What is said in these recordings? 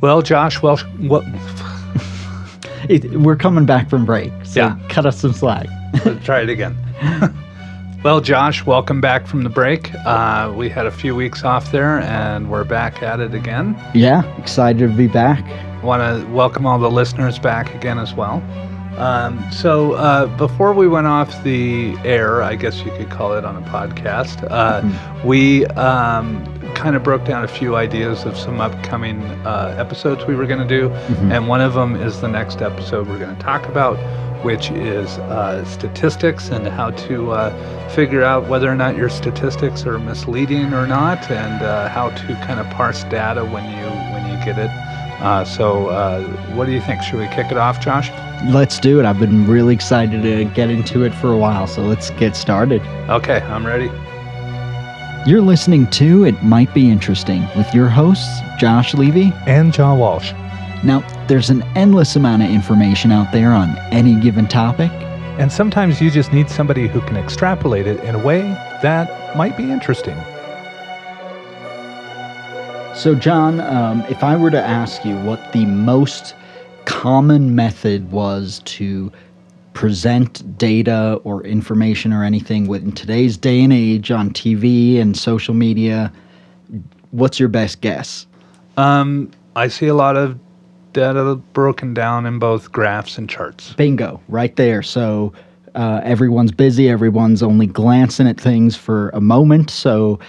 Well, Josh, what? We're coming back from break, so Yeah. cut us some slack. Let's try it again. Well, Josh, welcome back from the break. We had a few weeks off there, and we're back at it again. Yeah, excited to be back. Want to welcome all the listeners back again as well. So before we went off the air, I guess you could call it on a podcast, we kind of broke down a few ideas of some upcoming episodes we were going to do, and one of them is the next episode we're going to talk about, which is statistics and how to figure out whether or not your statistics are misleading or not, and how to kind of parse data when you get it. So what do you think? Should we kick it off, Josh? Let's do it. I've been really excited to get into it for a while, so let's get started. Okay, I'm ready. You're listening to It Might Be Interesting with your hosts, Josh Levy And John Walsh. Now, there's an endless amount of information out there on any given topic. And sometimes you just need somebody who can extrapolate it in a way that might be interesting. So, John, if I were to ask you what the most common method was to present data or information or anything in today's day and age on TV and social media, what's your best guess? I see a lot of data broken down in both graphs and charts. Bingo, right there. So everyone's busy, everyone's only glancing at things for a moment, so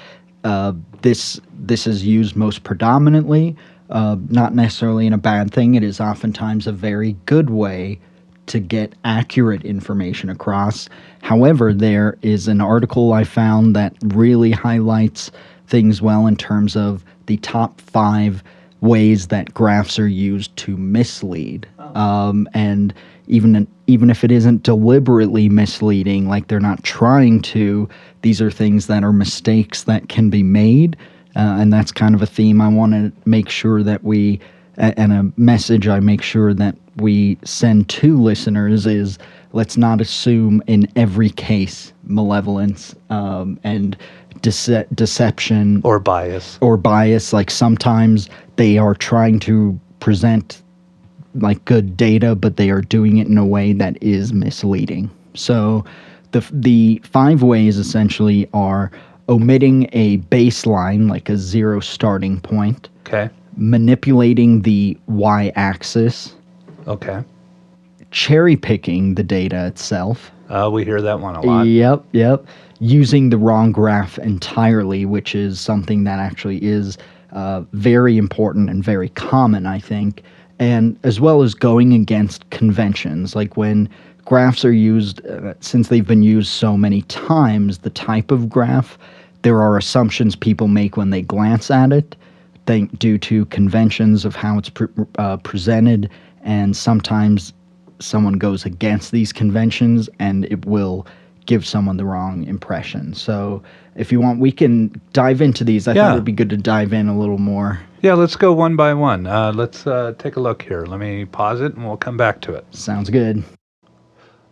this is used most predominantly, not necessarily in a bad thing. It is oftentimes a very good way to get accurate information across. However, there is an article I found that really highlights things well in terms of the top 5 ways that graphs are used to mislead. And even if it isn't deliberately misleading, like they're not trying to, these are things that are mistakes that can be made. And that's kind of a theme I want to make sure that we, and a message I make sure that we send to listeners is, let's not assume in every case malevolence and deception Or bias. Like sometimes they are trying to present like good data, but they are doing it in a way that is misleading. So the 5 ways essentially are omitting a baseline, like a zero starting point. Okay. Manipulating the y-axis. Okay. Cherry picking the data itself. We hear that one a lot. Yep. Using the wrong graph entirely, which is something that actually is very important and very common, I think. And as well as going against conventions, like when graphs are used, since they've been used so many times, the type of graph, there are assumptions people make when they glance at it, due to conventions of how it's presented, and sometimes someone goes against these conventions and it will give someone the wrong impression. So if you want, we can dive into these. I thought it would be good to dive in a little more. Yeah, let's go one by one. Let's take a look here. Let me pause it and we'll come back to it. Sounds good.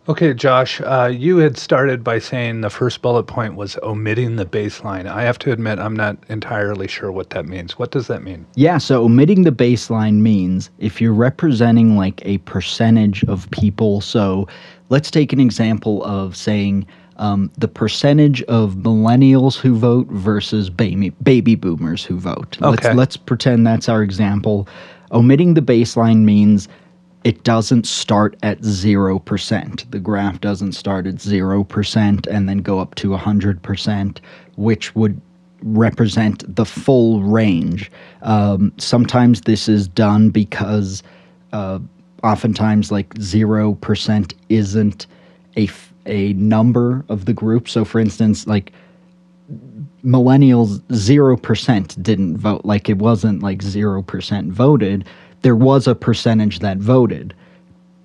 Okay, Josh, you had started by saying the first bullet point was omitting the baseline. I have to admit, I'm not entirely sure what that means. What does that mean? Yeah, so omitting the baseline means if you're representing like a percentage of people, so let's take an example of saying the percentage of millennials who vote versus baby boomers who vote. Okay. Let's pretend that's our example. Omitting the baseline means it doesn't start at 0%. The graph doesn't start at 0% and then go up to 100%, which would represent the full range. Sometimes this is done because oftentimes like 0% isn't a number of the group. So for instance, like millennials, 0% didn't vote. Like it wasn't like 0% voted. There was a percentage that voted,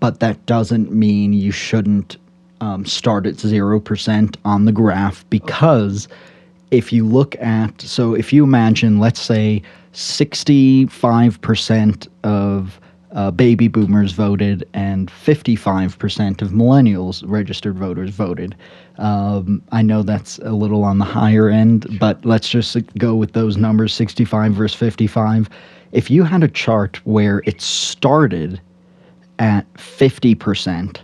but that doesn't mean you shouldn't start at 0% on the graph, because if you look at, so if you imagine, let's say 65% of baby boomers voted and 55% of millennials, registered voters, voted. I know that's a little on the higher end, but let's just go with those numbers, 65 versus 55. if you had a chart where it started at 50%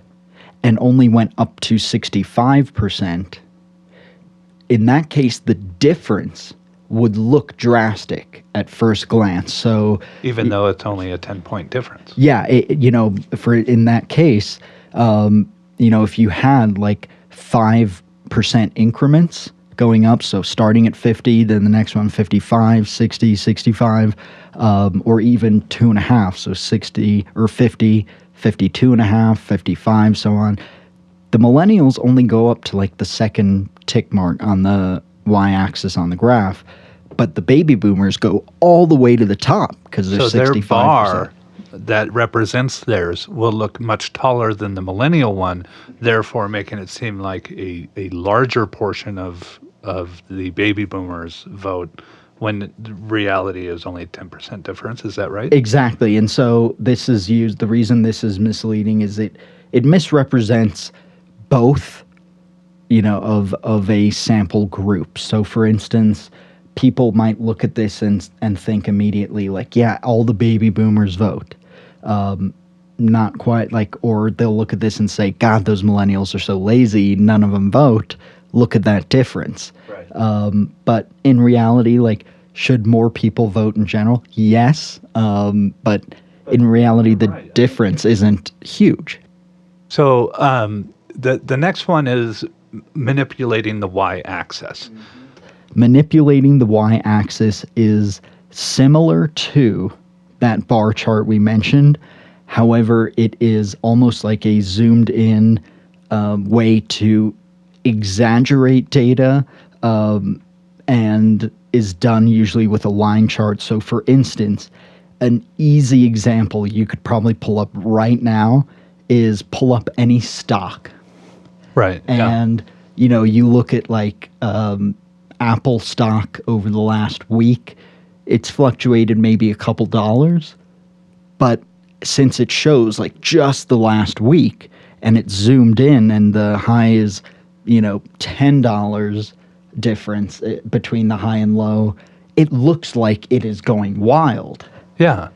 and only went up to 65%, in that case, the difference would look drastic at first glance. So even though it's only a 10-point difference. yeah, for in that case, if you had like 5% increments going up, so starting at 50, then the next one 55, 60, 65, or even 2.5, so 60 or 50, 52.5, 55, so on. The millennials only go up to like the second tick mark on the y-axis on the graph, but the baby boomers go all the way to the top because they're 65%. So their bar that represents theirs will look much taller than the millennial one, therefore making it seem like a larger portion of the baby boomers vote when the reality is only 10% difference. Is that right? Exactly. And so this is used, the reason this is misleading is it misrepresents both, of a sample group. So for instance, people might look at this and think immediately like, yeah, all the baby boomers vote. Not quite like, or they'll look at this and say, God, those millennials are so lazy, none of them vote. Look at that difference. Right. But in reality, like, should more people vote in general? Yes. But in reality, the difference isn't huge. So the next one is manipulating the y-axis. Manipulating the y-axis is similar to that bar chart we mentioned. However, it is almost like a zoomed in way to exaggerate data and is done usually with a line chart. So for instance, an easy example you could probably pull up right now is pull up any stock. Right. And, you look at like Apple stock over the last week, it's fluctuated maybe a couple dollars. But since it shows like just the last week and it's zoomed in and the high is, $10 difference between the high and low, it looks like it is going wild. Yeah.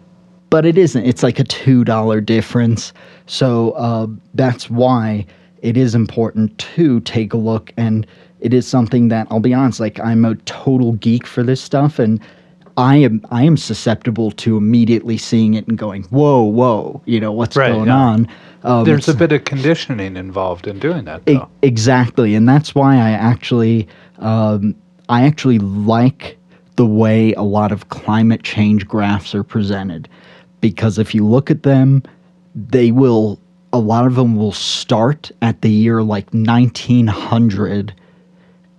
But it isn't. It's like a $2 difference. So that's why it is important to take a look. And it is something that, I'll be honest, like I'm a total geek for this stuff. And I am susceptible to immediately seeing it and going, whoa, what's going on? There's a bit of conditioning involved in doing that, though. Exactly. And that's why I actually like the way a lot of climate change graphs are presented. Because if you look at them, a lot of them will start at the year like 1900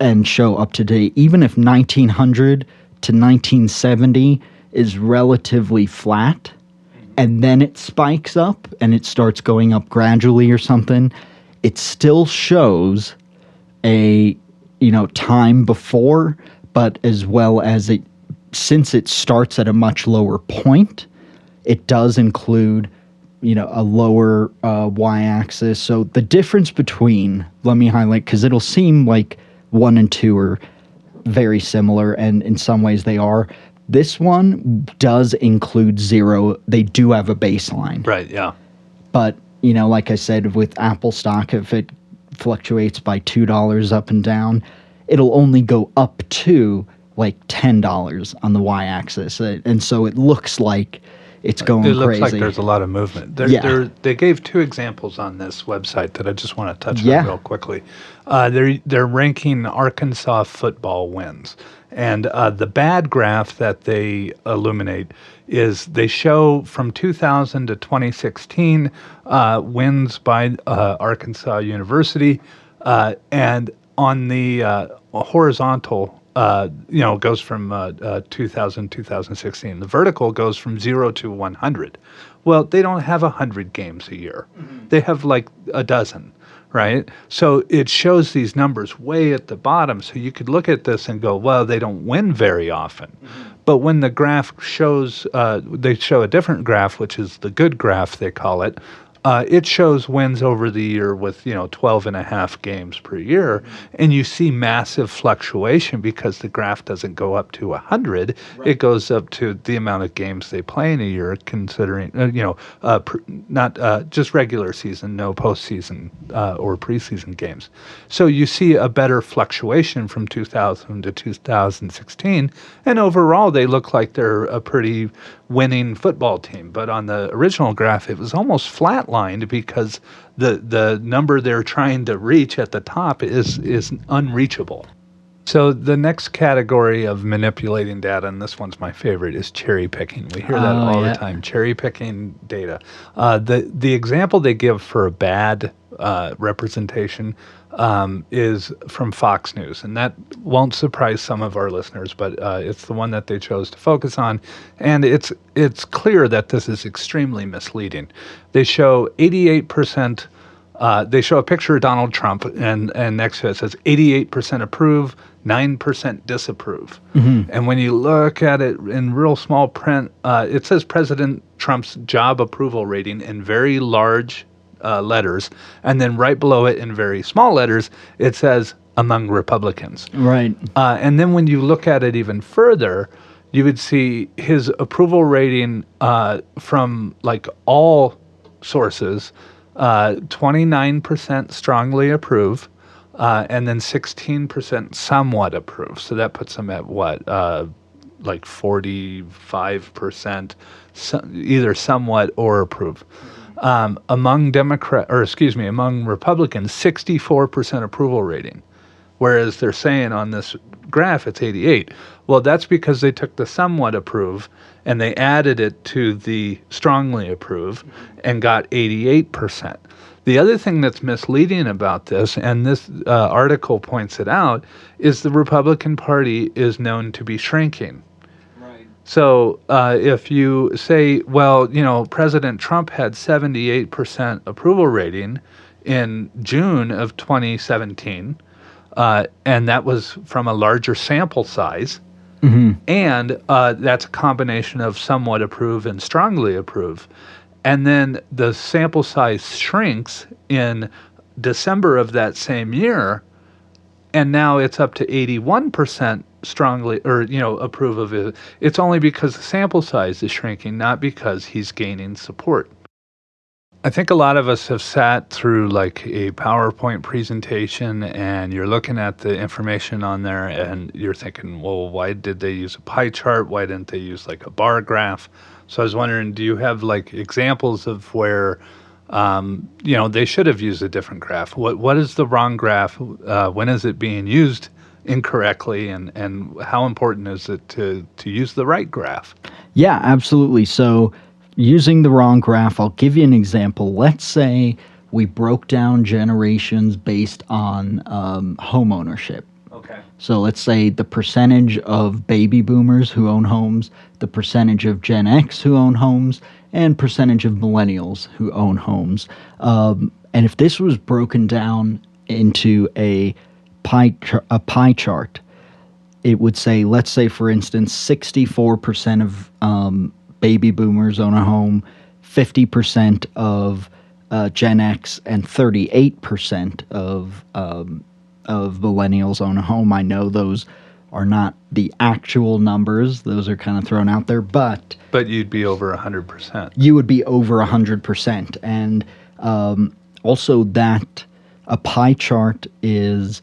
and show up to date. Even if 1900 to 1970 is relatively flat, and then it spikes up and it starts going up gradually or something, it still shows a time before, but as well as since it starts at a much lower point, it does include a lower y-axis. So the difference between, let me highlight, because it'll seem like 1 and 2 are very similar, and in some ways they are. This one does include 0. They do have a baseline. Right, yeah. But, like I said, with Apple stock, if it fluctuates by $2 up and down, it'll only go up to like $10 on the y-axis. And so it looks like it's going crazy. It looks like there's a lot of movement. They gave 2 examples on this website that I just want to touch on real quickly. They're ranking Arkansas football wins. And the bad graph that they illuminate is they show from 2000 to 2016 wins by Arkansas University. And on the horizontal, goes from 2000, 2016. The vertical goes from 0 to 100. Well, they don't have 100 games a year. Mm-hmm. They have like a dozen, right? So it shows these numbers way at the bottom. So you could look at this and go, well, they don't win very often. Mm-hmm. But when the graph shows, they show a different graph, which is the good graph, they call it. it shows wins over the year with 12 and a half games per year, and you see massive fluctuation because the graph doesn't go up to 100. It goes up to the amount of games they play in a year, considering not just regular season, no postseason or preseason games. So you see a better fluctuation from 2000 to 2016, and overall they look like they're a pretty winning football team. But on the original graph, it was almost flatlined because the number they're trying to reach at the top is unreachable. So the next category of manipulating data, and this one's my favorite, is cherry picking. We hear that all the time, cherry picking data. The example they give for a bad representation is from Fox News, and that won't surprise some of our listeners, but it's the one that they chose to focus on, and it's clear that this is extremely misleading. They show 88%. They show a picture of Donald Trump, and next to it says 88% approve, 9% disapprove. And when you look at it in real small print, it says President Trump's job approval rating in very large letters, and then right below it in very small letters, it says among Republicans. Right. And then when you look at it even further, you would see his approval rating from like all sources, 29% strongly approve, and then 16% somewhat approve. So that puts him at what, like 45%, either somewhat or approve. Among among Republicans, 64% approval rating, whereas they're saying on this graph it's 88. Well, that's because they took the somewhat approve and they added it to the strongly approve and got 88%. The other thing that's misleading about this, and this article points it out, is the Republican Party is known to be shrinking. So if you say, well, President Trump had 78% approval rating in June of 2017, and that was from a larger sample size, and that's a combination of somewhat approve and strongly approve. And then the sample size shrinks in December of that same year, and now it's up to 81% strongly approve of it. It's only because the sample size is shrinking, not because he's gaining support. I think a lot of us have sat through like a PowerPoint presentation and you're looking at the information on there and you're thinking, well, why did they use a pie chart? Why didn't they use like a bar graph? So I was wondering, do you have like examples of where they should have used a different graph? What is the wrong graph? When is it being used incorrectly, and how important is it to use the right graph? Yeah, absolutely. So using the wrong graph, I'll give you an example. Let's say we broke down generations based on home ownership. Okay. So let's say the percentage of baby boomers who own homes, the percentage of Gen X who own homes, and percentage of millennials who own homes. And if this was broken down into a pie chart, it would say, let's say, for instance, 64% of baby boomers own a home, 50% of Gen X, and 38% of millennials own a home. I know those are not the actual numbers; those are kind of thrown out there, but you'd be over 100%. You would be over 100%, and also that a pie chart is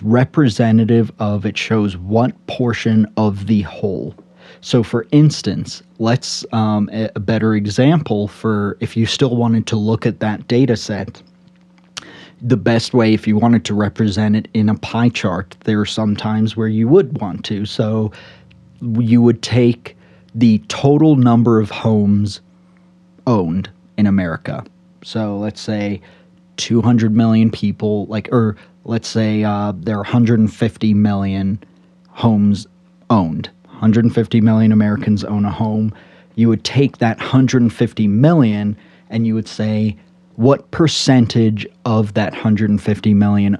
representative of, it shows what portion of the whole. So for instance, let's a better example for if you still wanted to look at that data set, the best way, if you wanted to represent it in a pie chart, there are some times where you would want to. So you would take the total number of homes owned in America. So let's say 200 million people, let's say there are 150 million homes owned. 150 million Americans own a home. You would take that 150 million and you would say, what percentage of that 150 million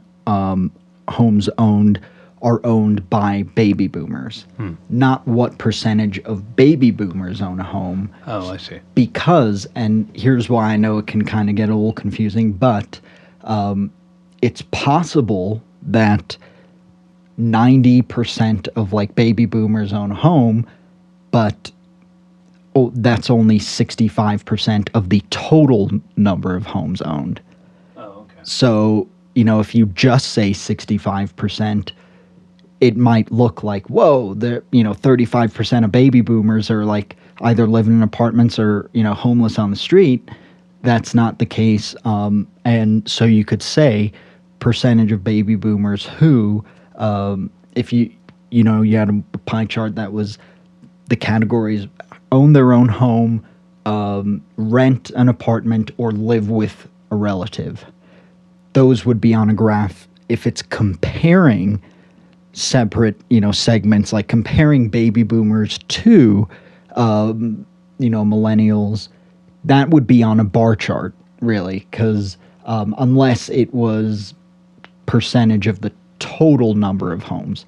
homes owned are owned by baby boomers, not what percentage of baby boomers own a home. Oh, I see. Because, and here's why I know it can kind of get a little confusing, but it's possible that 90% of like baby boomers own a home, but that's only 65% of the total number of homes owned. Oh, okay. So, if you just say 65%, it might look like, whoa, 35% of baby boomers are like either living in apartments or, homeless on the street. That's not the case. And so you could say percentage of baby boomers who, if you had a pie chart that was the categories own their own home, rent an apartment, or live with a relative. Those would be on a graph. If it's comparing separate, segments, like comparing baby boomers to, millennials, that would be on a bar chart, really, because unless it was percentage of the total number of homes.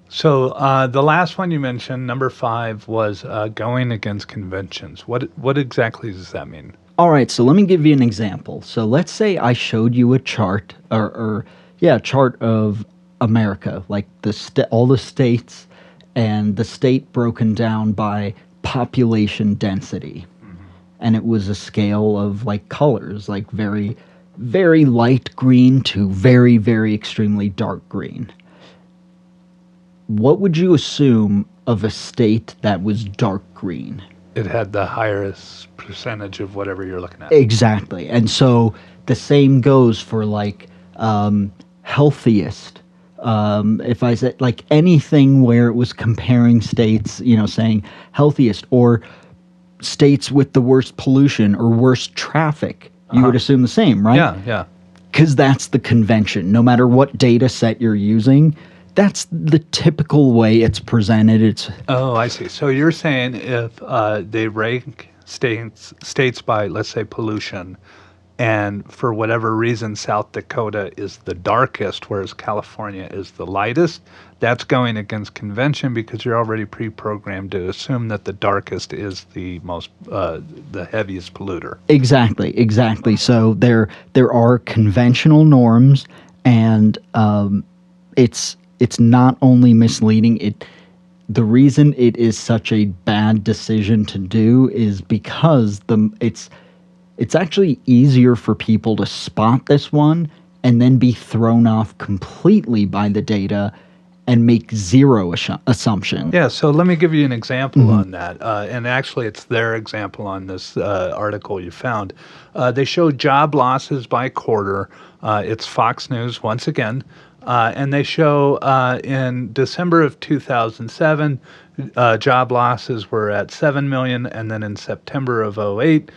So the last one you mentioned, number 5, was going against conventions. What exactly does that mean? All right, so let me give you an example. So let's say I showed you a chart, a chart of America, like all the states, and the state broken down by population density. And it was a scale of like colors, like very, very light green to very, very extremely dark green. What would you assume of a state that was dark green? It had the highest percentage of whatever you're looking at. Exactly. And so the same goes for like healthiest. If I said like anything where it was comparing states, saying healthiest or states with the worst pollution or worst traffic, you would assume the same, right? Yeah. Because that's the convention. No matter what data set you're using, that's the typical way it's presented. Oh, I see. So you're saying if they rank states by, let's say, pollution, and for whatever reason South Dakota is the darkest, whereas California is the lightest, that's going against convention because you're already pre-programmed to assume that the darkest is the most, the heaviest polluter. Exactly. So there are conventional norms, and it's not only misleading. The reason it is such a bad decision to do is because it's actually easier for people to spot this one and then be thrown off completely by the data and make zero assumption. Yeah, so let me give you an example on that. And actually, it's their example on this article you found. They show job losses by quarter. It's Fox News once again. And they show in December of 2007, job losses were at 7 million, and then in September of 2008,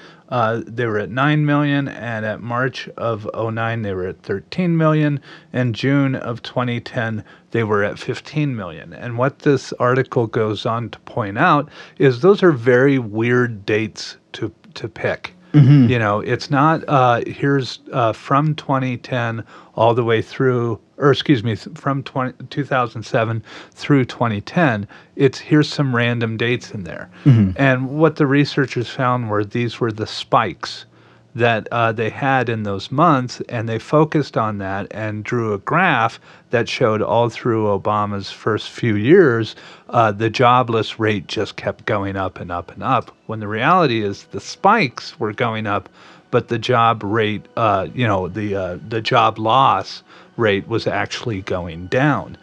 they were at 9 million, and at March of 2009, they were at 13 million. In June of 2010, they were at 15 million. And what this article goes on to point out is those are very weird dates to pick. It's not here's from 2010 all the way through, or excuse me, from 2007 through 2010. It's here's some random dates in there. And what the researchers found were these were the spikes that they had in those months, and they focused on that and drew a graph that showed all through Obama's first few years, the jobless rate just kept going up and up and up, when the reality is the spikes were going up, but the job rate, the job loss rate was actually going down.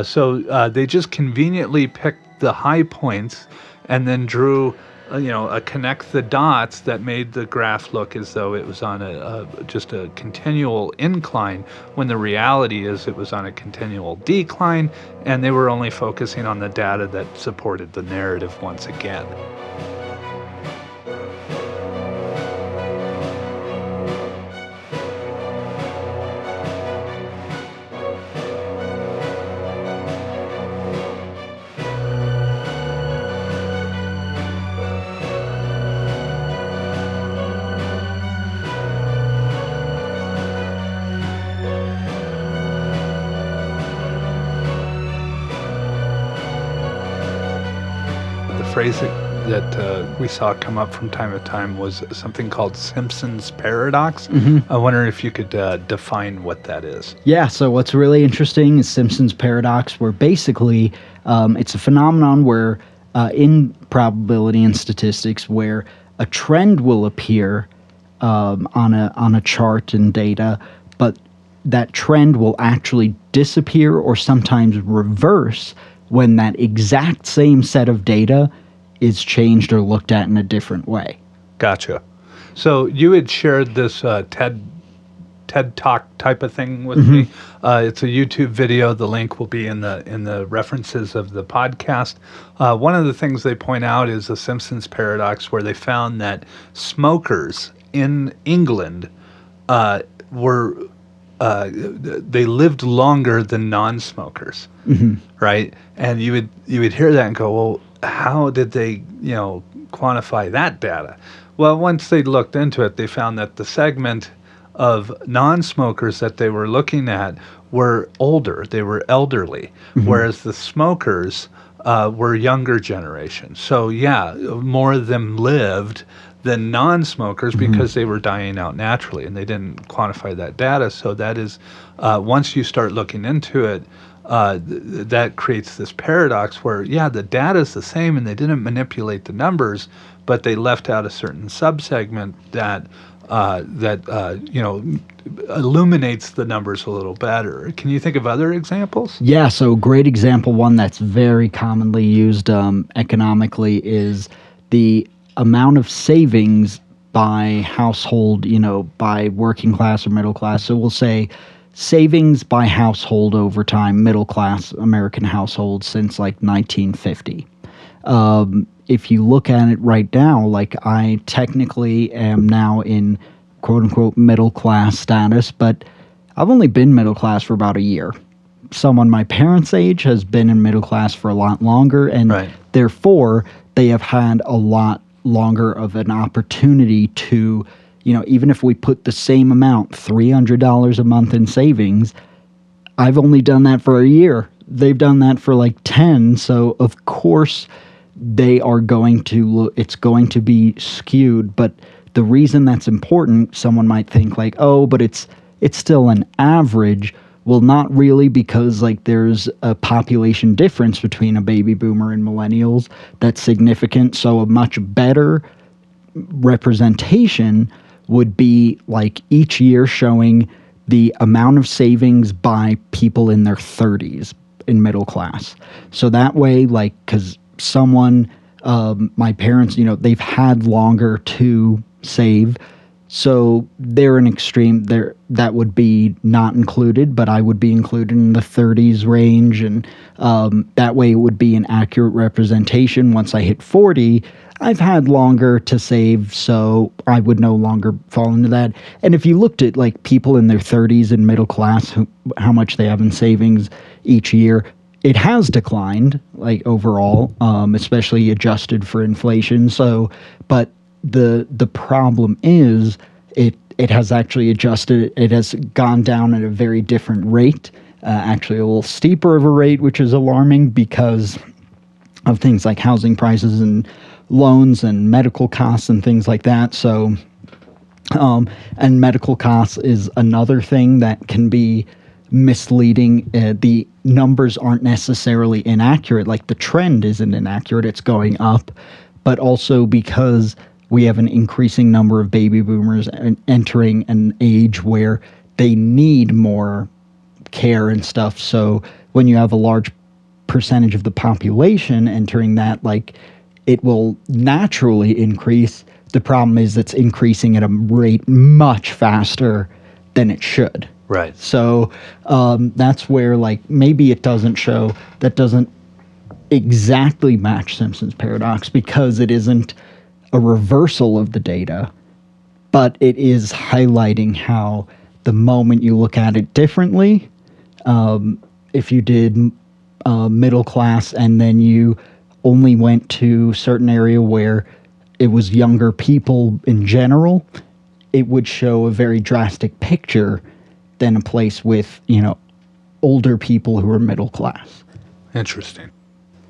So they just conveniently picked the high points and then drew a connect the dots that made the graph look as though it was on just a continual incline, when the reality is it was on a continual decline, and they were only focusing on the data that supported the narrative once again. phrase that we saw come up from time to time was something called Simpson's paradox. I wonder if you could define what that is. Yeah, so what's really interesting is Simpson's paradox, where basically it's a phenomenon where in probability and statistics where a trend will appear on a chart and data, but that trend will actually disappear or sometimes reverse when that exact same set of data is changed or looked at in a different way. Gotcha. So you had shared this TED Talk type of thing with me. It's a YouTube video. The link will be in the references of the podcast. One of the things they point out is the Simpsons paradox, where they found that smokers in England were they lived longer than non-smokers, right? And you would hear that and go, well, how did they quantify that data? Well, once they looked into it, they found that the segment of non-smokers that they were looking at were older, they were elderly, whereas the smokers were younger generation. So yeah, more of them lived than non-smokers because they were dying out naturally, and they didn't quantify that data. So that is, once you start looking into it, that creates this paradox where, yeah, the data is the same and they didn't manipulate the numbers, but they left out a certain subsegment that illuminates the numbers a little better. Can you think of other examples? Yeah, so great example, one that's very commonly used economically, is the amount of savings by household, by working class or middle class. So we'll say savings by household over time, middle class American households since like 1950. If you look at it right now, like I technically am now in quote unquote middle class status, but I've only been middle class for about a year. Someone my parents' age has been in middle class for a lot longer, and therefore they have had a lot longer of an opportunity to, even if we put the same amount, $300 a month in savings, I've only done that for a year. They've done that for like 10. So of course they are going to, it's going to be skewed. But the reason that's important, someone might think like, oh, but it's still an average. Well, not really, because like there's a population difference between a baby boomer and millennials that's significant. So a much better representation would be like each year showing the amount of savings by people in their 30s in middle class. So that way, like, because someone, my parents, they've had longer to save. So they're an extreme there that would be not included, but I would be included in the 30s range. And that way it would be an accurate representation. Once I hit 40, I've had longer to save, so I would no longer fall into that. And if you looked at like people in their 30s and middle class, how much they have in savings each year, it has declined like overall, especially adjusted for inflation. So, but the problem is it has actually adjusted. It has gone down at a very different rate, actually a little steeper of a rate, which is alarming because of things like housing prices and loans and medical costs and things like that. So, and medical costs is another thing that can be misleading. The numbers aren't necessarily inaccurate, like the trend isn't inaccurate, it's going up, but also because we have an increasing number of baby boomers entering an age where they need more care and stuff. So when you have a large percentage of the population entering that, like, it will naturally increase. The problem is it's increasing at a rate much faster than it should. Right. So that's where, like, maybe it doesn't show, that doesn't exactly match Simpson's paradox because it isn't a reversal of the data, but it is highlighting how the moment you look at it differently, if you did middle class and then you only went to a certain area where it was younger people in general, it would show a very drastic picture than a place with, older people who are middle class. Interesting.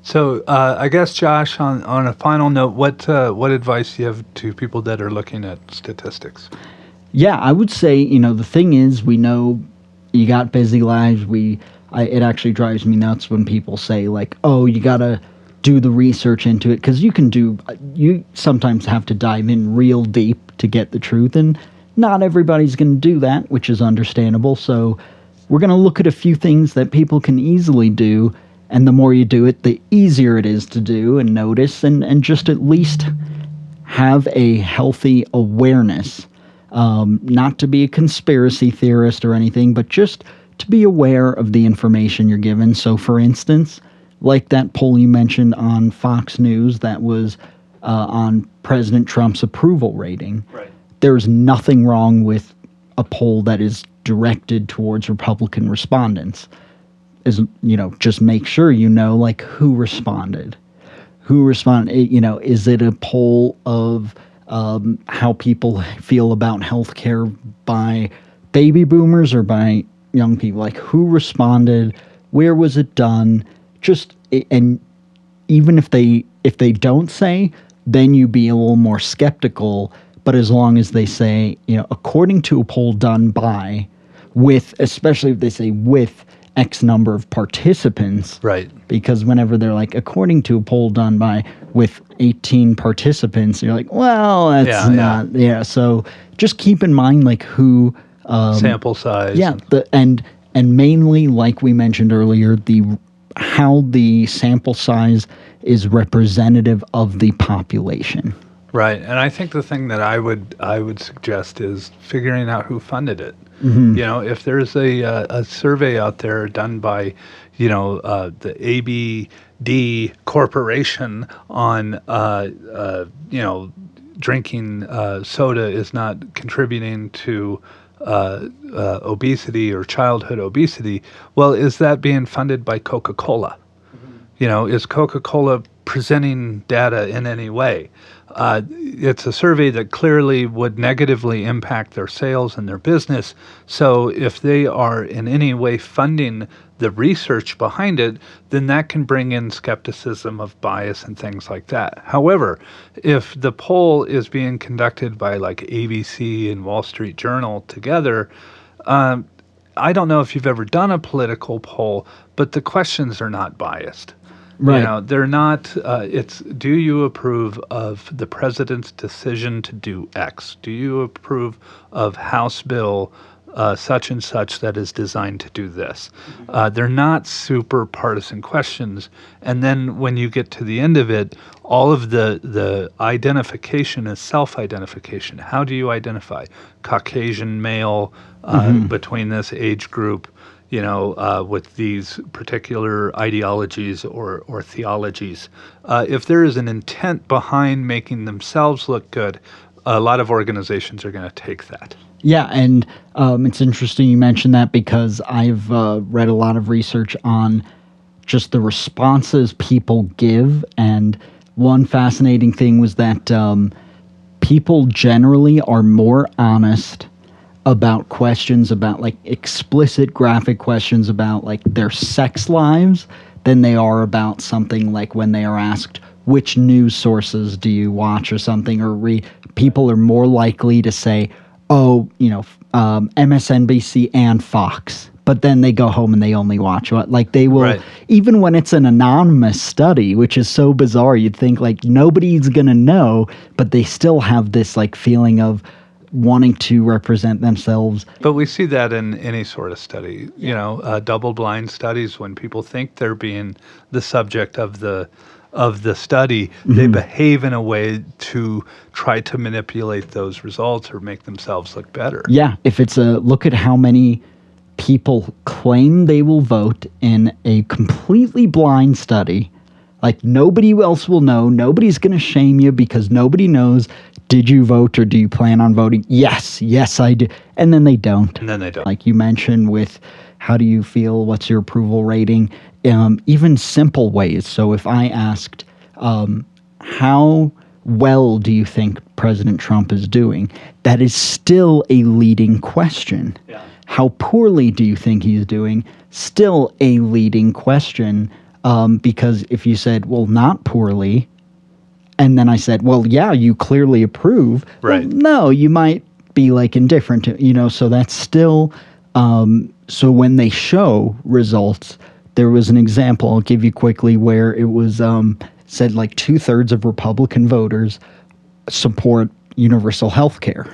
So I guess, Josh, on a final note, what advice do you have to people that are looking at statistics? Yeah, I would say, the thing is, we know you got busy lives. It actually drives me nuts when people say, like, oh, you got to do the research into it, because you sometimes have to dive in real deep to get the truth, and not everybody's going to do that, which is understandable. So we're going to look at a few things that people can easily do, and the more you do it, the easier it is to do and notice, and just at least have a healthy awareness. Not to be a conspiracy theorist or anything, but just to be aware of the information you're given. So, for instance, like that poll you mentioned on Fox News that was on President Trump's approval rating, Right. There's nothing wrong with a poll that is directed towards Republican respondents. Just make sure like who responded. Is it a poll of how people feel about healthcare by baby boomers or by young people? Like, who responded? Where was it done? And even if they don't say, then you be a little more skeptical. But as long as they say, according to a poll done by, especially if they say with X number of participants. Right. Because whenever they're like, according to a poll done by with 18 participants, you're like, well, that's not. Yeah. So just keep in mind, like, who. Sample size. Yeah. And mainly, like we mentioned earlier, how the sample size is representative of the population. Right, and I think the thing that I would suggest is figuring out who funded it. Mm-hmm. If there's a survey out there done by, the ABD Corporation on, drinking soda is not contributing to obesity or childhood obesity. Well, is that being funded by Coca-Cola? Mm-hmm. Is Coca-Cola presenting data in any way? It's a survey that clearly would negatively impact their sales and their business. So if they are in any way funding the research behind it, then that can bring in skepticism of bias and things like that. However, if the poll is being conducted by like ABC and Wall Street Journal together, I don't know if you've ever done a political poll, but the questions are not biased. Right. They're not, it's, do you approve of the president's decision to do X? Do you approve of House Bill such and such that is designed to do this? They're not super partisan questions. And then when you get to the end of it, all of the identification is self-identification. How do you identify? Caucasian male between this age group, with these particular ideologies or theologies. If there is an intent behind making themselves look good, a lot of organizations are going to take that. Yeah, and it's interesting you mentioned that, because I've read a lot of research on just the responses people give, and one fascinating thing was that people generally are more honest about questions about, like, explicit graphic questions about, like, their sex lives than they are about something like when they are asked, which news sources do you watch or something, or people are more likely to say, MSNBC and Fox, but then they go home and they only watch what, like, they will, right. Even when it's an anonymous study, which is so bizarre, you'd think, like, nobody's gonna know, but they still have this, like, feeling of wanting to represent themselves. But we see that in any sort of study, double-blind studies. When people think they're being the subject of the study, mm-hmm. they behave in a way to try to manipulate those results or make themselves look better. Yeah, if it's a look at how many people claim they will vote in a completely blind study, like, nobody else will know, nobody's going to shame you because nobody knows. Did you vote or do you plan on voting? Yes, I do. And then they don't. Like you mentioned with how do you feel, what's your approval rating, even simple ways. So if I asked, how well do you think President Trump is doing? That is still a leading question. Yeah. How poorly do you think he's doing? Still a leading question. Because if you said, well, not poorly, and then I said, well, yeah, you clearly approve. Right. Well, no, you might be like indifferent, so that's still, so when they show results, there was an example I'll give you quickly where it was said like 2/3 of Republican voters support universal health care.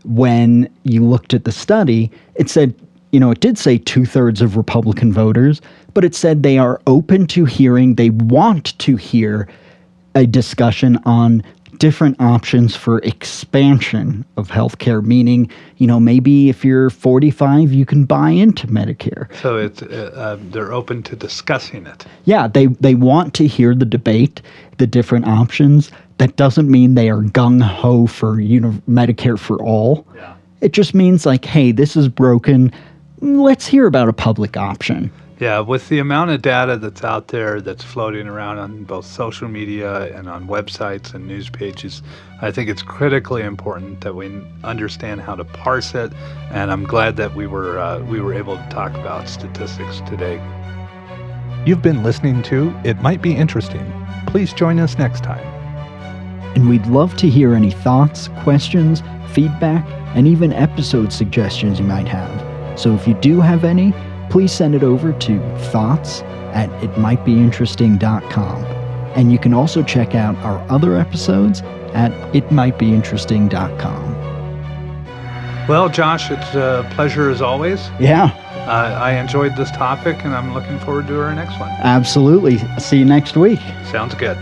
When you looked at the study, it said, it did say 2/3 of Republican voters, but it said they are open to hearing, they want to hear a discussion on different options for expansion of healthcare, meaning, maybe if you're 45, you can buy into Medicare. So it's they're open to discussing it. Yeah, they want to hear the debate, the different options. That doesn't mean they are gung-ho for Medicare for all. Yeah. It just means like, hey, this is broken. Let's hear about a public option. Yeah, with the amount of data that's out there that's floating around on both social media and on websites and news pages, I think it's critically important that we understand how to parse it, and I'm glad that we were able to talk about statistics today. You've been listening to It Might Be Interesting. Please join us next time. And we'd love to hear any thoughts, questions, feedback, and even episode suggestions you might have. So if you do have any, please send it over to thoughts@itmightbeinteresting.com. And you can also check out our other episodes at itmightbeinteresting.com. Well, Josh, it's a pleasure as always. Yeah, I enjoyed this topic, and I'm looking forward to our next one. absolutely. See you next week. Sounds good.